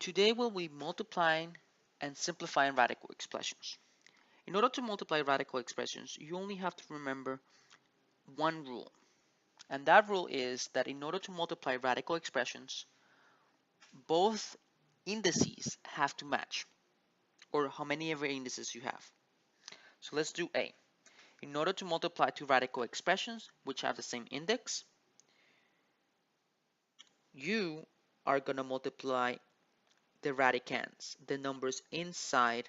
Today we'll be multiplying and simplifying radical expressions. In order to multiply radical expressions, you only have to remember one rule. And that rule is that in order to multiply radical expressions, both indices have to match, or how many ever indices you have. So let's do A. In order to multiply two radical expressions which have the same index, you are going to multiply the radicands, the numbers inside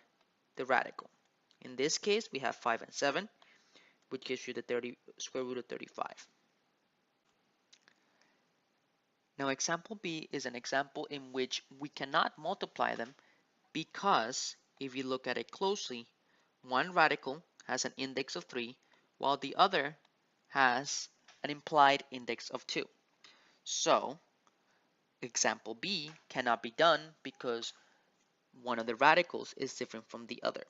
the radical. In this case, we have 5 and 7, which gives you the square root of 35. Now, example B is an example in which we cannot multiply them because if you look at it closely, one radical has an index of 3, while the other has an implied index of 2. So, example B cannot be done because one of the radicals is different from the other.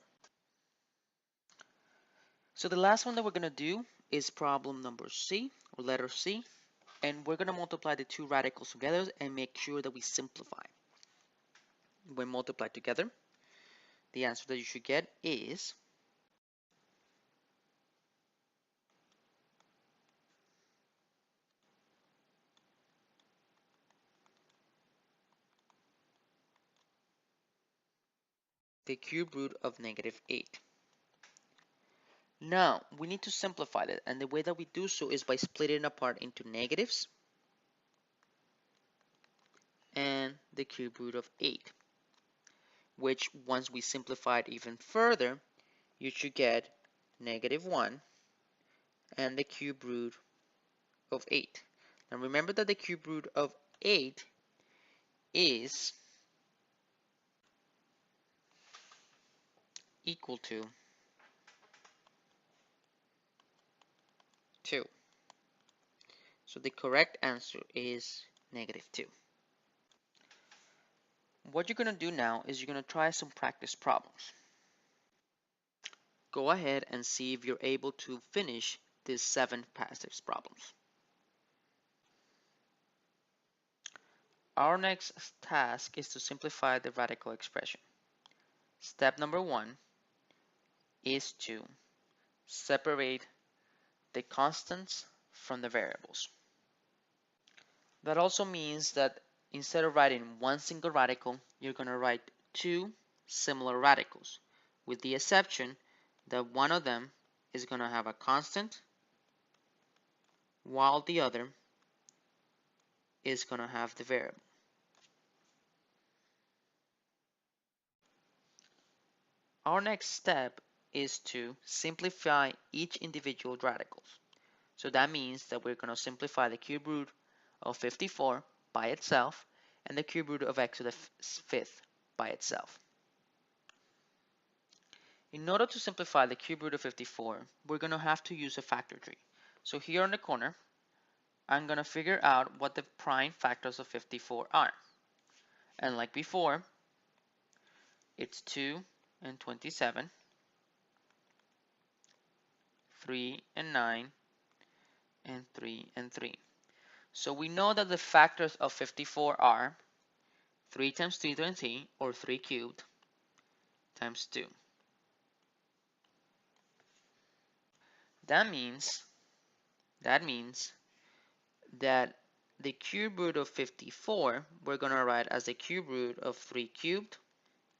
So the last one that we're going to do is problem number C, or letter C, and we're going to multiply the two radicals together and make sure that we simplify. When multiplied together, the answer that you should get is the cube root of -8. Now, we need to simplify that, and the way that we do so is by splitting it apart into negatives and the cube root of 8, which once we simplify it even further, you should get -1 and the cube root of 8. Now remember that the cube root of 8 is equal to 2. So the correct answer is -2. What you're going to do now is you're going to try some practice problems. Go ahead and see if you're able to finish these 7 practice problems. Our next task is to simplify the radical expression. Step number 1 is to separate the constants from the variables. That also means that instead of writing one single radical, you're going to write two similar radicals, with the exception that one of them is going to have a constant while the other is going to have the variable. Our next step is to simplify each individual radical. So that means that we're going to simplify the cube root of 54 by itself and the cube root of x to the fifth by itself. In order to simplify the cube root of 54, we're going to have to use a factor tree. So here on the corner, I'm going to figure out what the prime factors of 54 are. And like before, it's 2 and 27, 3 and 9, and 3 and 3. So we know that the factors of 54 are 3 times 3 times 3, or 3 cubed, times 2. That means that the cube root of 54 we're going to write as the cube root of 3 cubed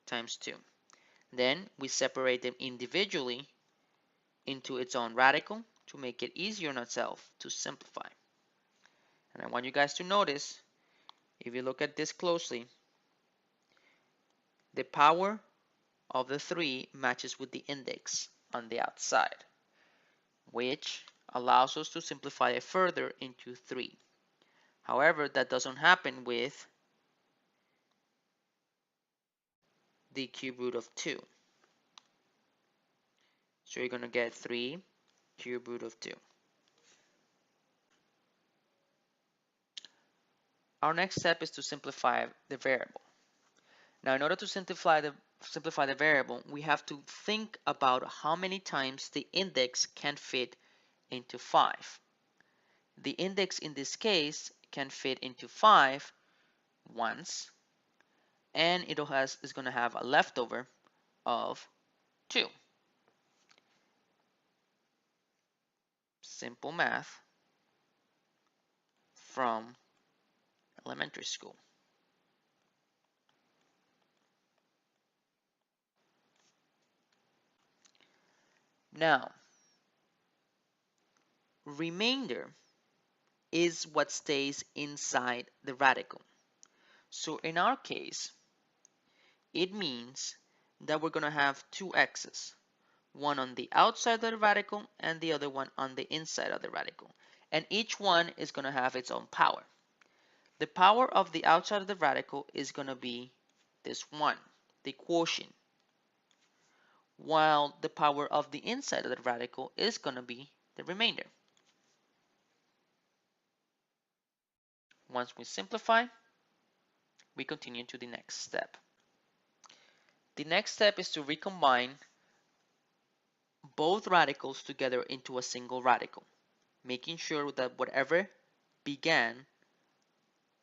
times 2. Then we separate them individually into its own radical to make it easier on itself to simplify. And I want you guys to notice, if you look at this closely, the power of the 3 matches with the index on the outside, which allows us to simplify it further into 3. However, that doesn't happen with the cube root of 2. So you're going to get 3 cube root of 2. Our next step is to simplify the variable. Now, in order to simplify the variable, we have to think about how many times the index can fit into 5. The index in this case can fit into 5 once, and is going to have a leftover of 2. Simple math from elementary school. Now, remainder is what stays inside the radical. So in our case, it means that we're going to have two x's, one on the outside of the radical and the other one on the inside of the radical. And each one is going to have its own power. The power of the outside of the radical is going to be this one, the quotient, while the power of the inside of the radical is going to be the remainder. Once we simplify, we continue to the next step. The next step is to recombine both radicals together into a single radical, making sure that whatever began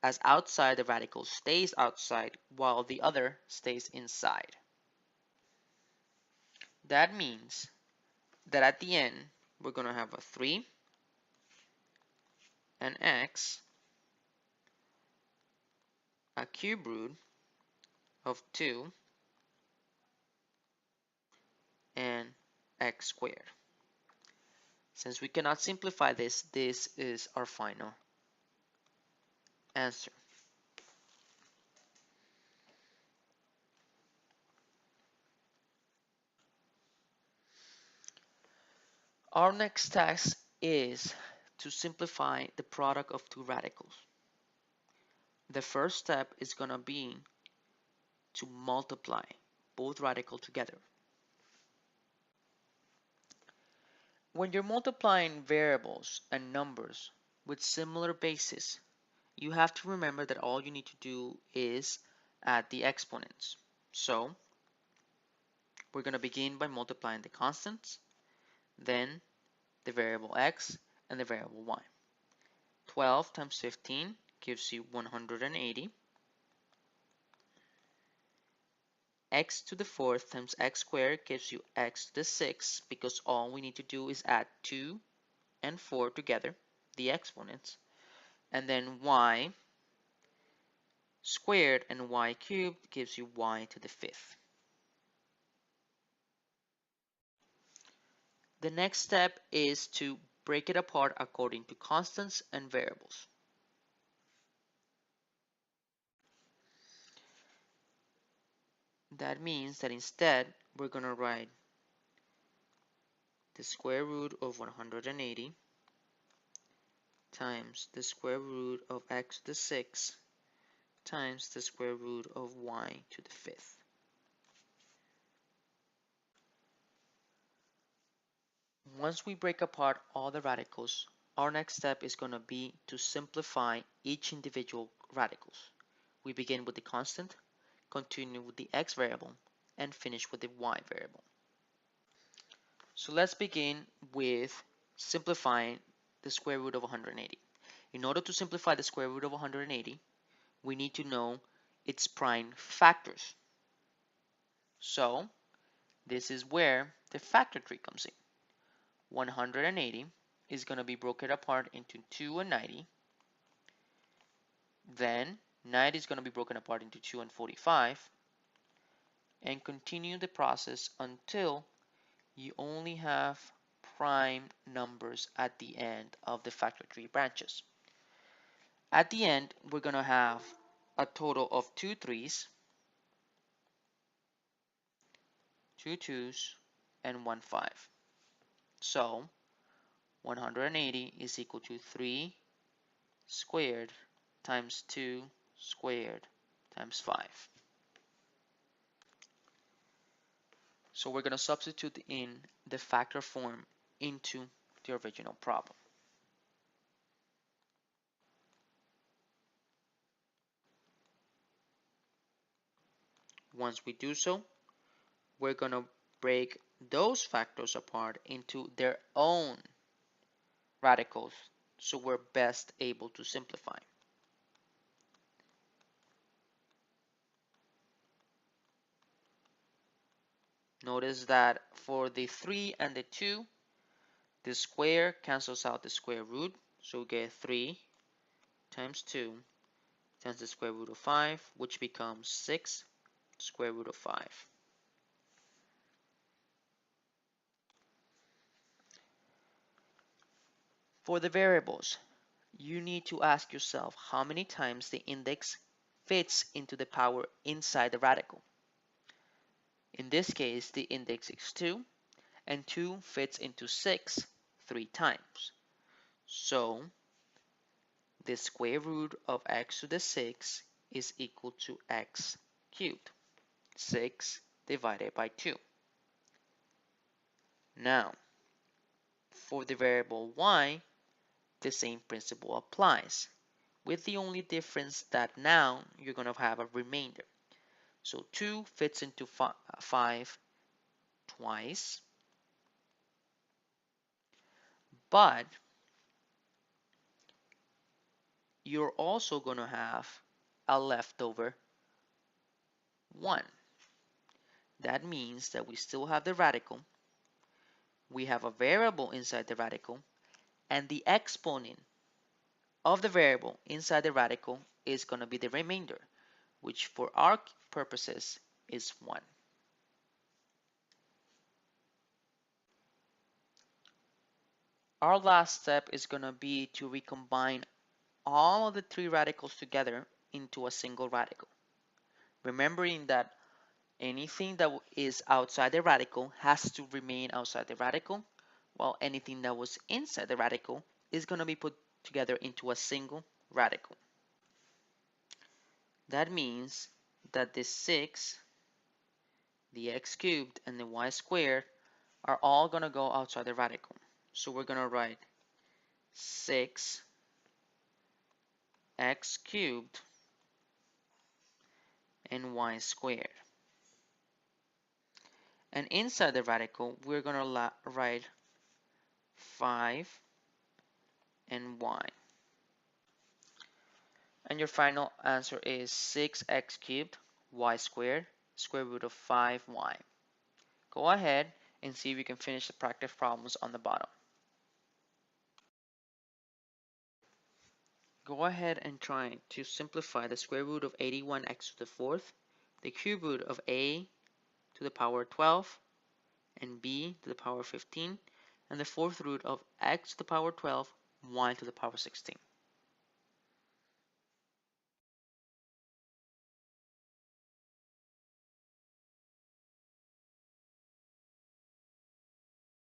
as outside the radical stays outside while the other stays inside. That means that at the end, we're going to have a 3, an x, a cube root of 2, and x squared. Since we cannot simplify this, this is our final answer. Our next task is to simplify the product of two radicals. The first step is going to be to multiply both radicals together. When you're multiplying variables and numbers with similar bases, you have to remember that all you need to do is add the exponents. So we're going to begin by multiplying the constants, then the variable x and the variable y. 12 times 15 gives you 180. X to the 4th times x squared gives you x to the 6th, because all we need to do is add 2 and 4 together, the exponents, and then y squared and y cubed gives you y to the 5th. The next step is to break it apart according to constants and variables. That means that instead we're going to write the square root of 180 times the square root of x to the 6th times the square root of y to the 5th. Once we break apart all the radicals, our next step is going to be to simplify each individual radicals. We begin with the constant, continue with the x variable, and finish with the y variable. So let's begin with simplifying the square root of 180. In order to simplify the square root of 180, we need to know its prime factors. So this is where the factor tree comes in. 180 is going to be broken apart into 2 and 90. Then 90 is going to be broken apart into 2 and 45. And continue the process until you only have prime numbers at the end of the factor tree branches. At the end, we're going to have a total of 2 3s, 2 2s, and 1 5. So 180 is equal to 3 squared times 2 squared times 5. So we're going to substitute in the factor form into the original problem. Once we do so, we're going to break those factors apart into their own radicals, so we're best able to simplify. Notice that for the 3 and the 2, the square cancels out the square root. So we get 3 times 2 times the square root of 5, which becomes 6 square root of 5. For the variables, you need to ask yourself how many times the index fits into the power inside the radical. In this case, the index is 2, and 2 fits into 6 3 times. So the square root of x to the 6 is equal to x cubed, 6 divided by 2. Now, for the variable y, the same principle applies, with the only difference that now you're going to have a remainder. So 2 fits into 5 twice, but you're also going to have a leftover 1. That means that we still have the radical, we have a variable inside the radical, and the exponent of the variable inside the radical is going to be the remainder, which for our purposes is 1. Our last step is going to be to recombine all of the 3 radicals together into a single radical. Remembering that anything that is outside the radical has to remain outside the radical, while anything that was inside the radical is going to be put together into a single radical. That means that the 6, the x cubed, and the y squared are all going to go outside the radical. So we're going to write 6 x cubed and y squared. And inside the radical, we're going to write 5 and y. And your final answer is 6x cubed y squared square root of 5y. Go ahead and see if you can finish the practice problems on the bottom. Go ahead and try to simplify the square root of 81x to the 4th, the cube root of a to the power 12, and b to the power 15, and the 4th root of x to the power 12, y to the power 16.